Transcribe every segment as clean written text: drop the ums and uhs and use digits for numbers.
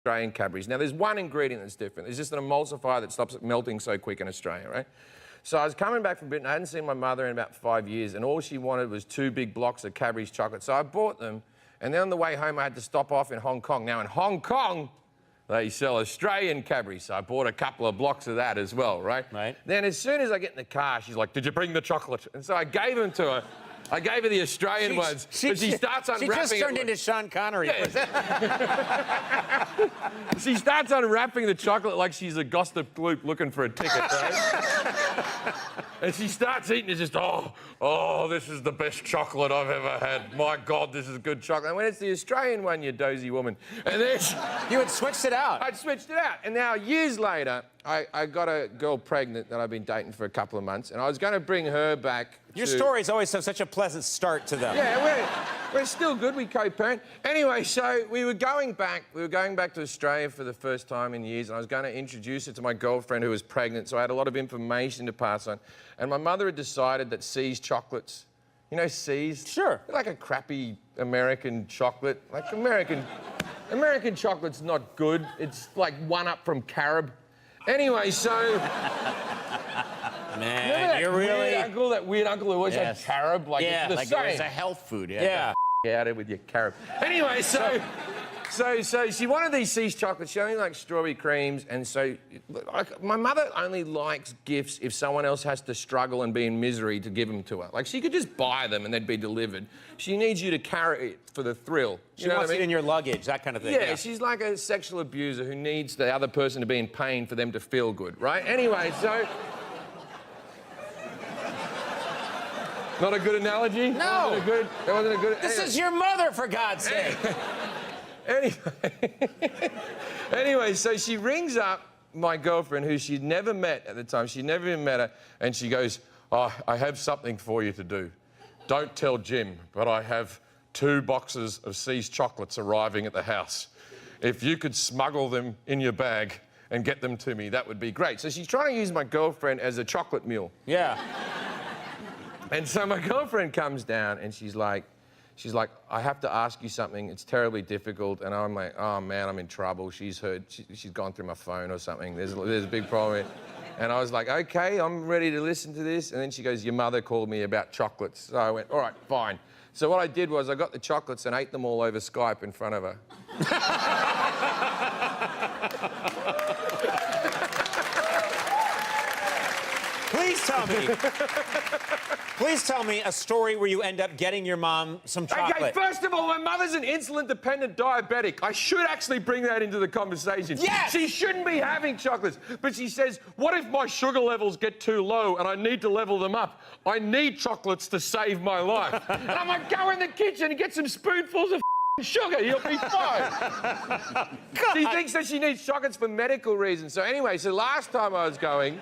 Australian Cadbury's. Now, there's one ingredient that's different. There's just an emulsifier that stops it melting so quick in Australia, right? So I was coming back from Britain. I hadn't seen my mother in about 5 years, and all she wanted was 2 big blocks of Cadbury's chocolate. So I bought them, and then on the way home, I had to stop off in Hong Kong. Now, in Hong Kong, they sell Australian Cadbury, so I bought a couple of blocks of that as well, right? Right. Then as soon as I get in the car, she's like, "Did you bring the chocolate?" And so I gave them to her. I gave her the Australian ones, but she starts unwrapping it. She just turned into Sean Connery. Yeah. She starts unwrapping the chocolate like she's a gossip gloop looking for a ticket, right? And she starts eating it, just, oh, this is the best chocolate I've ever had. My God, this is good chocolate. And when it's the Australian one, you dozy woman. And then You had switched it out. I'd switched it out. And now, years later, I got a girl pregnant that I've been dating for a couple of months, and I was going to bring her back. Your stories always have such a pleasant start to them. Yeah, we're still good. We co-parent. Anyway, so we were going back to Australia for the first time in years, and I was going to introduce her to my girlfriend who was pregnant, so I had a lot of information to pass on. And my mother had decided that See's chocolates, you know See's? Sure. They're like a crappy American chocolate. Like American chocolate's not good. It's like one up from carob. Anyway, so... Man, you're really... That weird uncle who always had carob, like yeah, it's the like same. it was a health food. Yeah. Out of with your carob. Anyway, so she wanted these See's chocolates. She only likes strawberry creams, and so like, my mother only likes gifts if someone else has to struggle and be in misery to give them to her. Like she could just buy them and they'd be delivered. She needs you to carry it for the thrill. She wants it in your luggage, that kind of thing. Yeah, she's like a sexual abuser who needs the other person to be in pain for them to feel good, right? Anyway, so. Not a good analogy? No. That wasn't a good... This is your mother, for God's sake. Anyway, so she rings up my girlfriend, who she'd never met at the time. She'd never even met her. And she goes, "Oh, I have something for you to do. Don't tell Jim, but I have 2 boxes of See's chocolates arriving at the house. If you could smuggle them in your bag and get them to me, that would be great." So she's trying to use my girlfriend as a chocolate mule. Yeah. And so my girlfriend comes down and she's like, "I have to ask you something. It's terribly difficult." And I'm like, "Oh man, I'm in trouble. She's gone through my phone or something. There's a big problem." And I was like, "Okay, I'm ready to listen to this." And then she goes, "Your mother called me about chocolates." So I went, "All right, fine." So what I did was I got the chocolates and ate them all over Skype in front of her. Please tell me a story where you end up getting your mom some chocolate. Okay, first of all, my mother's an insulin-dependent diabetic. I should actually bring that into the conversation. Yes! She shouldn't be having chocolates. But she says, "What if my sugar levels get too low and I need to level them up? I need chocolates to save my life." And I'm like, "Go in the kitchen and get some spoonfuls of sugar. You'll be fine." She thinks that she needs chocolates for medical reasons. So anyway, so last time I was going,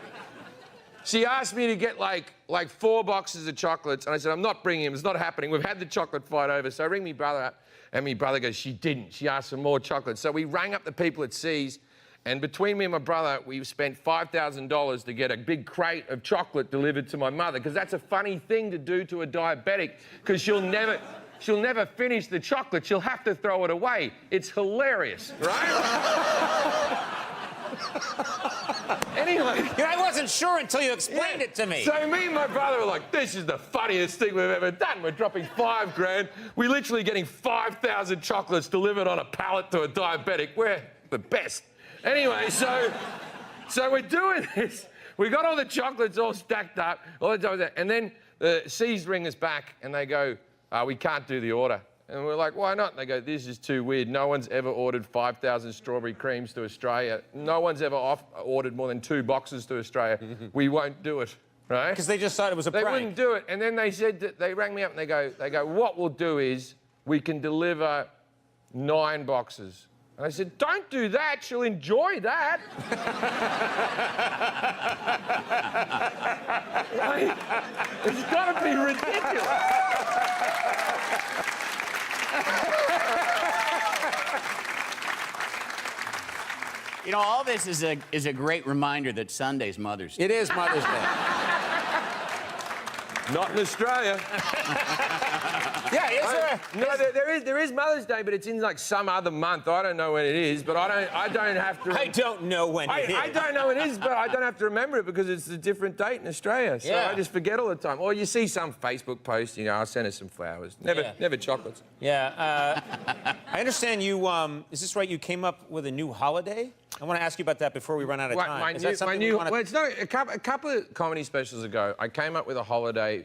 she asked me to get like 4 boxes of chocolates, and I said, "I'm not bringing them. It's not happening. We've had the chocolate fight over." So I ring my brother up, and my brother goes, "She didn't. She asked for more chocolate." So we rang up the people at See's, and between me and my brother, we spent $5,000 to get a big crate of chocolate delivered to my mother, because that's a funny thing to do to a diabetic, because she'll never finish the chocolate. She'll have to throw it away. It's hilarious, right? Anyway. I wasn't sure until you explained it to me. So me and my brother were like, "This is the funniest thing we've ever done. We're dropping $5 grand. We're literally getting 5,000 chocolates delivered on a pallet to a diabetic. We're the best." Anyway, so we're doing this. We got all the chocolates all stacked up, and then the See's ring us back and they go, "We can't do the order." And we're like, "Why not?" And they go, "This is too weird. No one's ever ordered 5,000 strawberry creams to Australia. No one's ever ordered more than 2 boxes to Australia. We won't do it," right? Because they just thought it was a prank. They wouldn't do it. And then they said that they rang me up and they go, "What we'll do is we can deliver 9 boxes." And I said, "Don't do that. She'll enjoy that." Like, it's got to be ridiculous. You know, all this is a great reminder that Sunday's Mother's Day. It is Mother's Day. Not in Australia. Yeah, is there? No, there is Mother's Day, but it's in like some other month. I don't know when it is, but I don't have to. I don't know when it is. I don't know when it is, but I don't have to remember it because it's a different date in Australia. So Yeah. I just forget all the time. Or you see some Facebook post, you know, I'll send her some flowers. Never chocolates. Yeah. I understand you. Is this right? You came up with a new holiday. I want to ask you about that before we run out of time. Is that something you wanna... Well, it's not, a couple of comedy specials ago, I came up with a holiday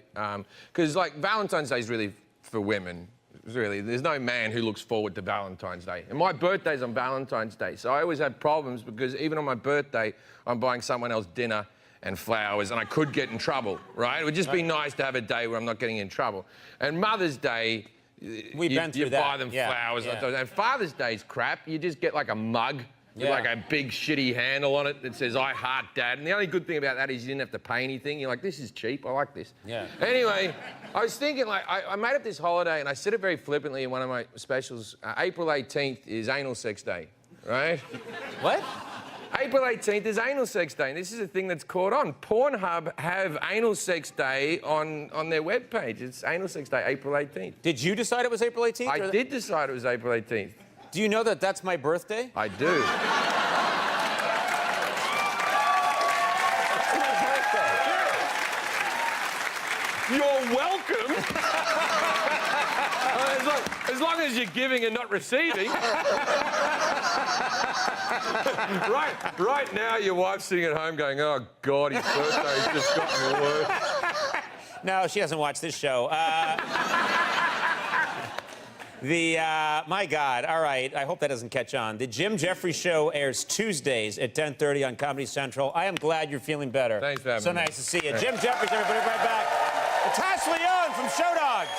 because, like, Valentine's Day is really for women. Really, there's no man who looks forward to Valentine's Day. And my birthday's on Valentine's Day, so I always had problems because even on my birthday, I'm buying someone else dinner and flowers, and I could get in trouble, right? It would just be nice to have a day where I'm not getting in trouble. And Mother's Day, We've been through you that. buy them flowers. And Father's Day's crap. You just get like a mug with like a big shitty handle on it that says, I heart Dad. And the only good thing about that is you didn't have to pay anything. You're like, this is cheap. I like this. Yeah. Anyway, I was thinking, like, I made up this holiday, and I said it very flippantly in one of my specials. April 18th is Anal Sex Day, right? What? April 18th is Anal Sex Day, and this is a thing that's caught on. Pornhub have Anal Sex Day on their webpage. It's Anal Sex Day, April 18th. Did you decide it was April 18th? I did decide it was April 18th. Do you know that that's my birthday? I do. You're welcome. As long as you're giving and not receiving. Right now, your wife's sitting at home going, oh, God, his birthday's just gotten worse. No, she hasn't watched this show. My God, all right, I hope that doesn't catch on. The Jim Jefferies Show airs Tuesdays at 10:30 on Comedy Central. I am glad you're feeling better. Thanks for having me. So nice to see you. Jim Jefferies, everybody, right back. Natasha Leone from Show Dogs.